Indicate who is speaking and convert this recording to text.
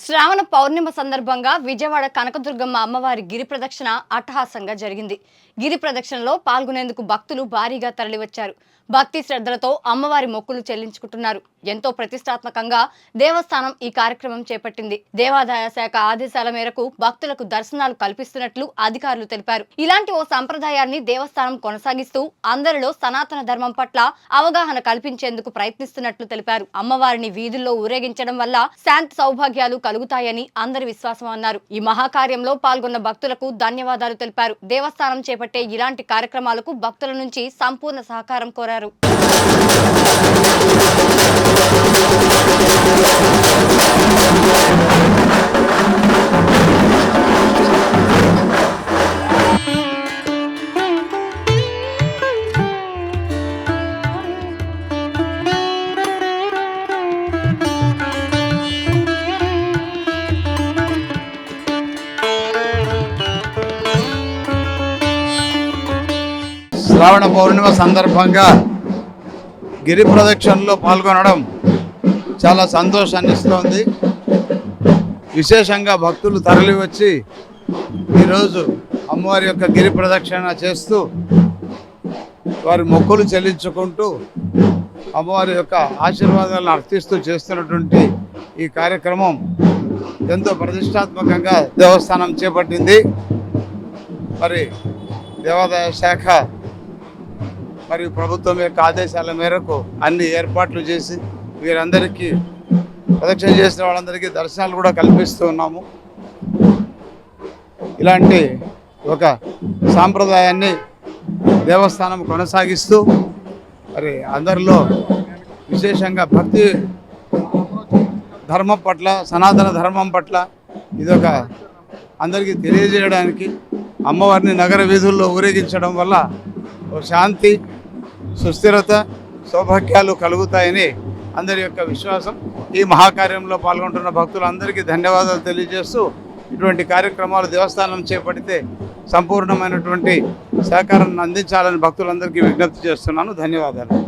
Speaker 1: శ్రావణ పౌర్ణిమ సందర్భంగా విజయవాడ కనకదుర్గమ్మ అమ్మవారి గిరి ప్రదక్షిణ అట్టహాసంగా జరిగింది. గిరి ప్రదక్షిణలో పాల్గొనేందుకు భక్తులు భారీగా తరలివచ్చారు. భక్తి శ్రద్ధలతో అమ్మవారి మొక్కులు చెల్లించుకుంటున్నారు. ఎంతో ప్రతిష్టాత్మకంగా దేవస్థానం ఈ కార్యక్రమం చేపట్టింది. దేవాదాయ శాఖ ఆదేశాల మేరకు భక్తులకు దర్శనాలు కల్పిస్తున్నట్లు అధికారులు తెలిపారు. ఇలాంటి ఓ సంప్రదాయాన్ని దేవస్థానం కొనసాగిస్తూ అందరిలో సనాతన ధర్మం పట్ల అవగాహన కల్పించేందుకు ప్రయత్నిస్తున్నట్లు తెలిపారు. అమ్మవారిని వీధుల్లో ఊరేగించడం వల్ల శాంతి సౌభాగ్యాలు కలుగుతాయని అందరి విశ్వాసం అన్నారు. ఈ మహాకార్యంలో పాల్గొన్న భక్తులకు ధన్యవాదాలు తెలిపారు. దేవస్థానం చేపట్టే ఇలాంటి కార్యక్రమాలకు భక్తుల నుంచి సంపూర్ణ సహకారం కోరారు.
Speaker 2: శ్రావణ పౌర్ణిమ సందర్భంగా గిరి ప్రదక్షిణలో పాల్గొనడం చాలా సంతోషాన్ని ఇస్తోంది. విశేషంగా భక్తులు తరలి వచ్చి ఈరోజు అమ్మవారి యొక్క గిరి ప్రదక్షిణ చేస్తూ వారి మొక్కులు చెల్లించుకుంటూ అమ్మవారి యొక్క ఆశీర్వాదాలను అర్థిస్తూ చేస్తున్నటువంటి ఈ కార్యక్రమం ఎంతో ప్రతిష్టాత్మకంగా దేవస్థానం చేపట్టింది. మరి దేవాదాయ శాఖ మరియు ప్రభుత్వం యొక్క ఆదేశాల మేరకు అన్ని ఏర్పాట్లు చేసి వీరందరికీ ప్రదక్షిణ చేసిన వాళ్ళందరికీ దర్శనాలు కూడా కల్పిస్తూ ఉన్నాము. ఇలాంటి ఒక సాంప్రదాయాన్ని దేవస్థానం కొనసాగిస్తూ మరి అందరిలో విశేషంగా భక్తి ధర్మం పట్ల, సనాతన ధర్మం పట్ల ఇదొక అందరికీ తెలియజేయడానికి అమ్మవారిని నగర వీధుల్లో ఊరేగించడం వల్ల శాంతి, సుస్థిరత, సౌభాగ్యాలు కలుగుతాయని అందరి యొక్క విశ్వాసం. ఈ మహాకార్యంలో పాల్గొంటున్న భక్తులందరికీ ధన్యవాదాలు తెలియజేస్తూ ఇటువంటి కార్యక్రమాలు దేవస్థానం చేపడితే సంపూర్ణమైనటువంటి సహకారాన్ని అందించాలని భక్తులందరికీ విజ్ఞప్తి చేస్తున్నాను. ధన్యవాదాలు.